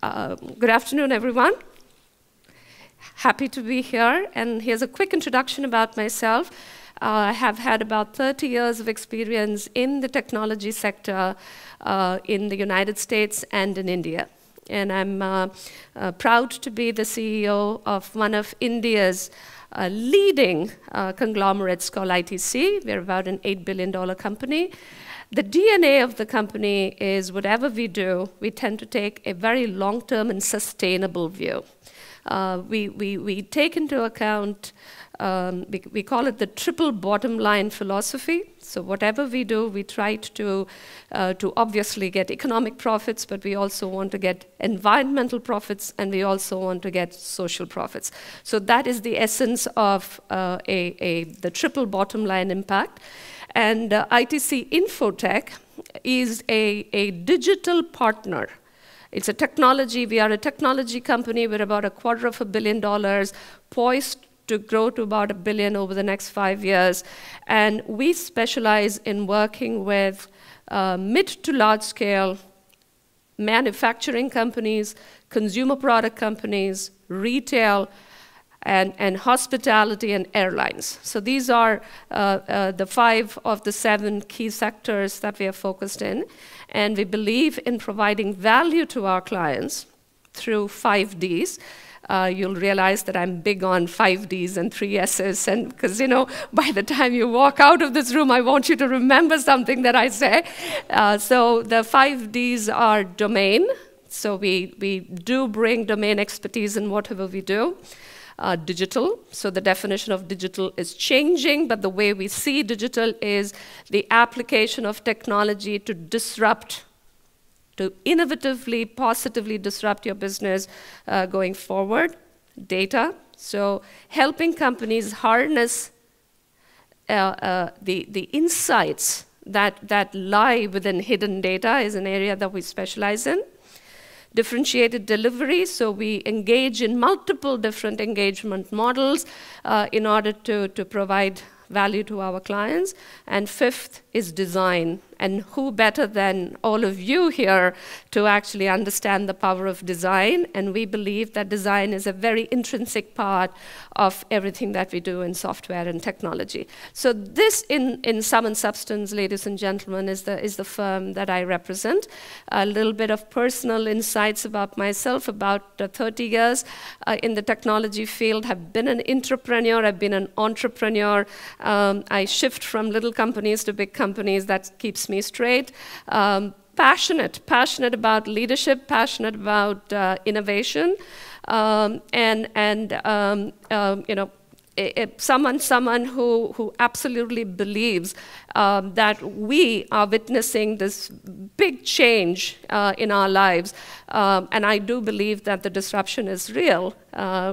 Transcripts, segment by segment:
Good afternoon, everyone. Happy to be here, and here's a quick introduction about myself. I have had about 30 years of experience in the technology sector in the United States and in India. And I'm proud to be the CEO of one of India's leading conglomerates called ITC. We're about an $8 billion company. The DNA of the company is whatever we do, we tend to take a very long-term and sustainable view. We take into account, we call it the triple bottom line philosophy. So whatever we do, we try to obviously get economic profits, but we also want to get environmental profits, and we also want to get social profits. So that is the essence of the triple bottom line impact. And ITC Infotech is a digital partner. It's a technology, we are a technology company. We're about $250 million, poised to grow to about $1 billion over the next 5 years. And we specialize in working with mid to large scale manufacturing companies, consumer product companies, retail, and hospitality and airlines. So these are the 5 of the 7 key sectors that we are focused in. And we believe in providing value to our clients through 5 Ds. You'll realize that I'm big on 5 Ds and 3 S's, and because by the time you walk out of this room, I want you to remember something that I say. So the 5 Ds are domain. So we do bring domain expertise in whatever we do. Digital, so the definition of digital is changing, but the way we see digital is the application of technology to disrupt, to innovatively, positively disrupt your business going forward. Data, so helping companies harness the insights that lie within hidden data is an area that we specialize in. Differentiated delivery, so we engage in multiple different engagement models in order to provide value to our clients. And 5th is design. And who better than all of you here to actually understand the power of design? And we believe that design is a very intrinsic part of everything that we do in software and technology. So this, in sum and substance, ladies and gentlemen, is the firm that I represent. A little bit of personal insights about myself. About 30 years in the technology field. Have been an entrepreneur. I've been an entrepreneur. I shift from little companies to big companies. That keeps me straight. Passionate about leadership, passionate about innovation, someone who absolutely believes that we are witnessing this big change in our lives, and I do believe that the disruption is real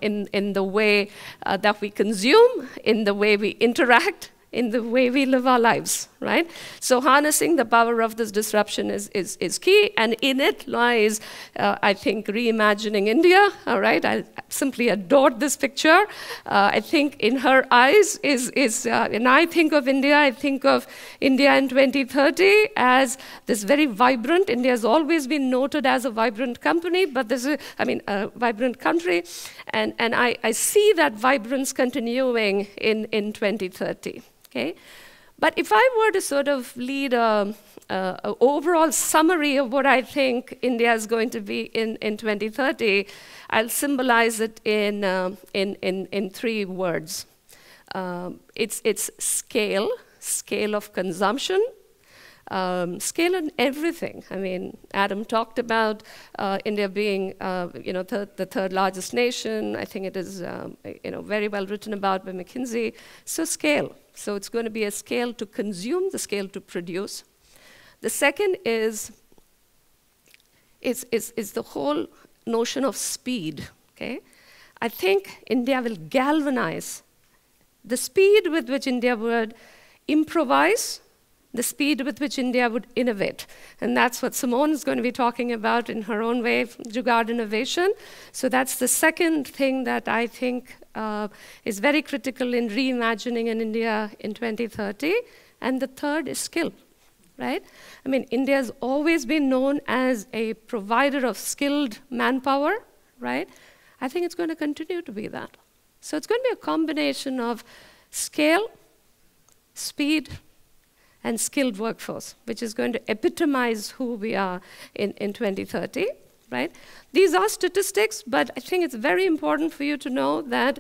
in the way that we consume, in the way we interact, in the way we live our lives, right? So harnessing the power of this disruption is key, and in it lies, I think, reimagining India, all right? I simply adored this picture. I think in her eyes when I think of India, I think of India in 2030 as this very vibrant. India has always been noted as a vibrant company, but this is, a vibrant country, and I see that vibrance continuing in 2030. Okay, but if I were to sort of lead an overall summary of what I think India is going to be in 2030, I'll symbolize it in 3 words. It's scale of consumption, scale in everything. Adam talked about India being, the 3rd largest nation. I think it is, very well written about by McKinsey. So scale. So it's going to be a scale to consume, the scale to produce. The second is the whole notion of speed. Okay, I think India will galvanize the speed with which India would improvise, the speed with which India would innovate. And that's what Simone is going to be talking about in her own way, Jugaad innovation. So that's the second thing that I think is very critical in reimagining in India in 2030. And the third is skill, right? I mean, India has always been known as a provider of skilled manpower, right? I think it's going to continue to be that. So it's going to be a combination of scale, speed, and skilled workforce, which is going to epitomize who we are in 2030, right? These are statistics, but I think it's very important for you to know that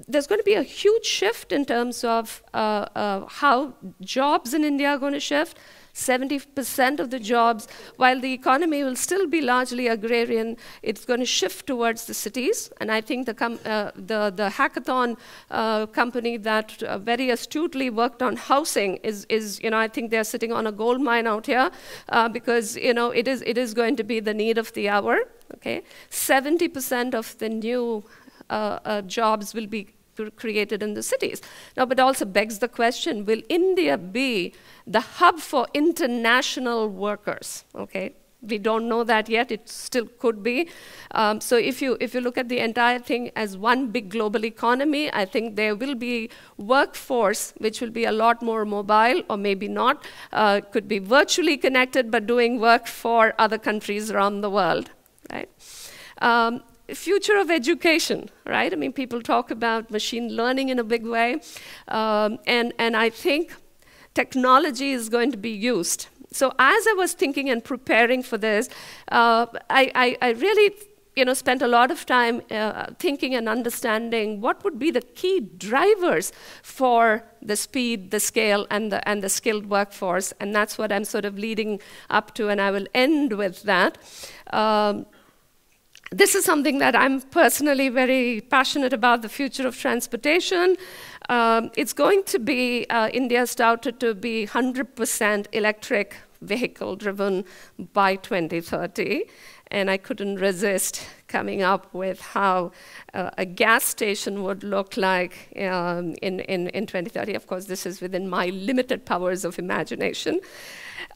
there's going to be a huge shift in terms of how jobs in India are going to shift. 70% of the jobs, while the economy will still be largely agrarian, it's going to shift towards the cities. And I think the hackathon company that very astutely worked on housing is, I think they're sitting on a gold mine out here because, it is going to be the need of the hour. Okay, 70% of the new jobs will be created in the cities. Now, but also begs the question, will India be the hub for international workers? Okay, we don't know that yet, it still could be. So if you look at the entire thing as one big global economy, I think there will be workforce which will be a lot more mobile, or maybe not, could be virtually connected, but doing work for other countries around the world, right? Future of education, right? I mean, people talk about machine learning in a big way, and I think technology is going to be used. So as I was thinking and preparing for this, I really spent a lot of time thinking and understanding what would be the key drivers for the speed, the scale, and the skilled workforce, and that's what I'm sort of leading up to, and I will end with that. This is something that I'm personally very passionate about, the future of transportation. It's going to be, India's touted to be 100% electric vehicle driven by 2030. And I couldn't resist coming up with how a gas station would look like in 2030. Of course, this is within my limited powers of imagination.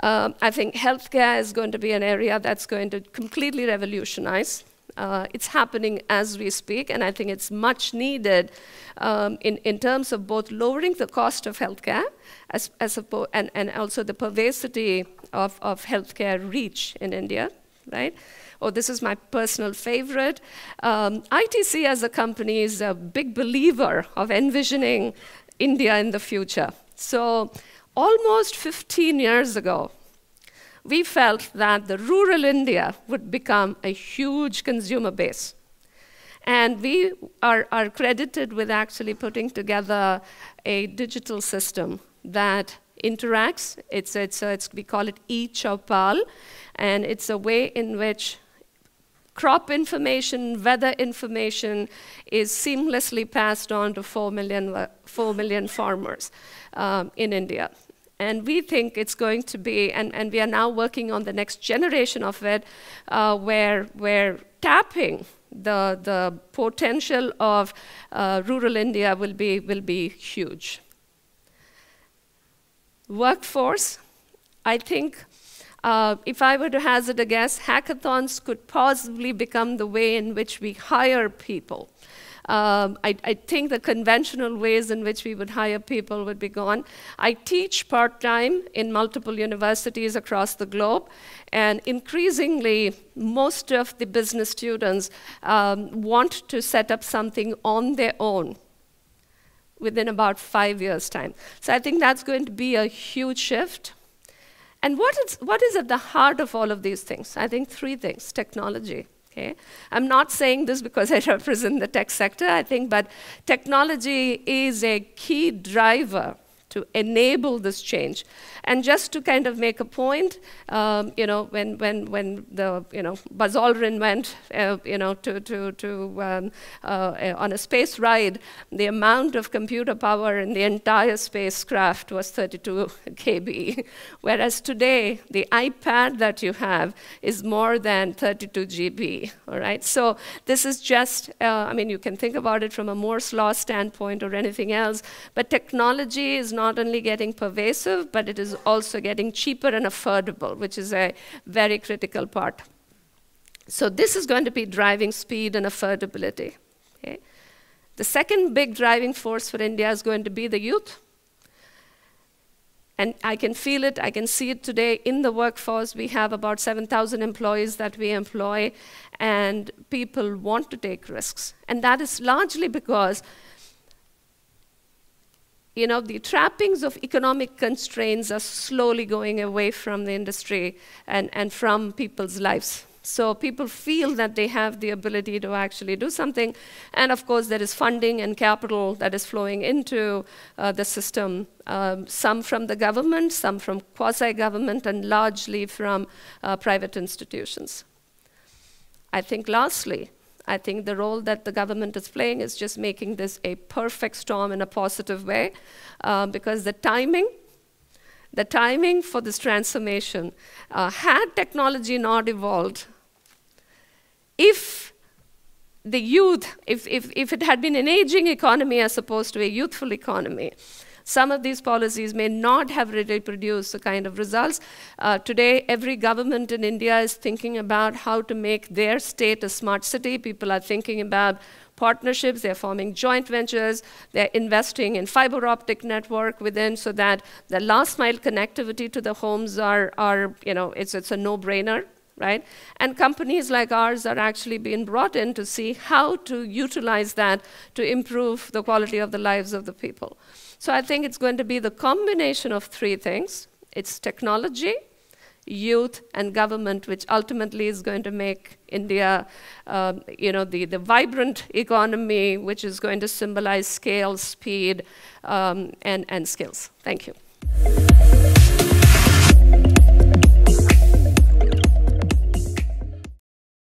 I think healthcare is going to be an area that's going to completely revolutionize. It's happening as we speak, and I think it's much needed in terms of both lowering the cost of healthcare and also the pervasivity of healthcare reach in India, right? Oh, this is my personal favorite. ITC as a company is a big believer of envisioning India in the future. So almost 15 years ago, we felt that the rural India would become a huge consumer base. And we are credited with actually putting together a digital system that interacts. We call it e-Chaupal, and it's a way in which crop information, weather information is seamlessly passed on to 4 million farmers in India. And we think it's going to be, and we are now working on the next generation of it, where tapping the potential of rural India will be huge. Workforce, I think, if I were to hazard a guess, hackathons could possibly become the way in which we hire people. I think the conventional ways in which we would hire people would be gone. I teach part-time in multiple universities across the globe, and increasingly, most of the business students want to set up something on their own within about 5 years' time. So I think that's going to be a huge shift. And what is at the heart of all of these things? I think 3 things: technology. Okay. I'm not saying this because I represent the tech sector, I think, but technology is a key driver to enable this change. And just to kind of make a point, when the Buzz Aldrin went, on a space ride, the amount of computer power in the entire spacecraft was 32 KB, whereas today the iPad that you have is more than 32 GB. All right, so this is just, you can think about it from a Moore's law standpoint or anything else, but technology is not only getting pervasive, but it is also getting cheaper and affordable, which is a very critical part. So this is going to be driving speed and affordability. Okay? The second big driving force for India is going to be the youth. And I can feel it, I can see it today in the workforce. We have about 7,000 employees that we employ, and people want to take risks. And that is largely because the trappings of economic constraints are slowly going away from the industry and from people's lives. So people feel that they have the ability to actually do something. And of course, there is funding and capital that is flowing into the system, some from the government, some from quasi-government, and largely from private institutions. I think lastly, the role that the government is playing is just making this a perfect storm in a positive way, because the timing for this transformation, had technology not evolved, if the youth, if it had been an aging economy as opposed to a youthful economy, some of these policies may not have really produced the kind of results. Today, every government in India is thinking about how to make their state a smart city. People are thinking about partnerships, they're forming joint ventures, they're investing in fiber optic network within, so that the last mile connectivity to the homes it's a no-brainer. Right? And companies like ours are actually being brought in to see how to utilize that to improve the quality of the lives of the people. So I think it's going to be the combination of three things. It's technology, youth, and government, which ultimately is going to make India, the vibrant economy, which is going to symbolize scale, speed, and skills. Thank you.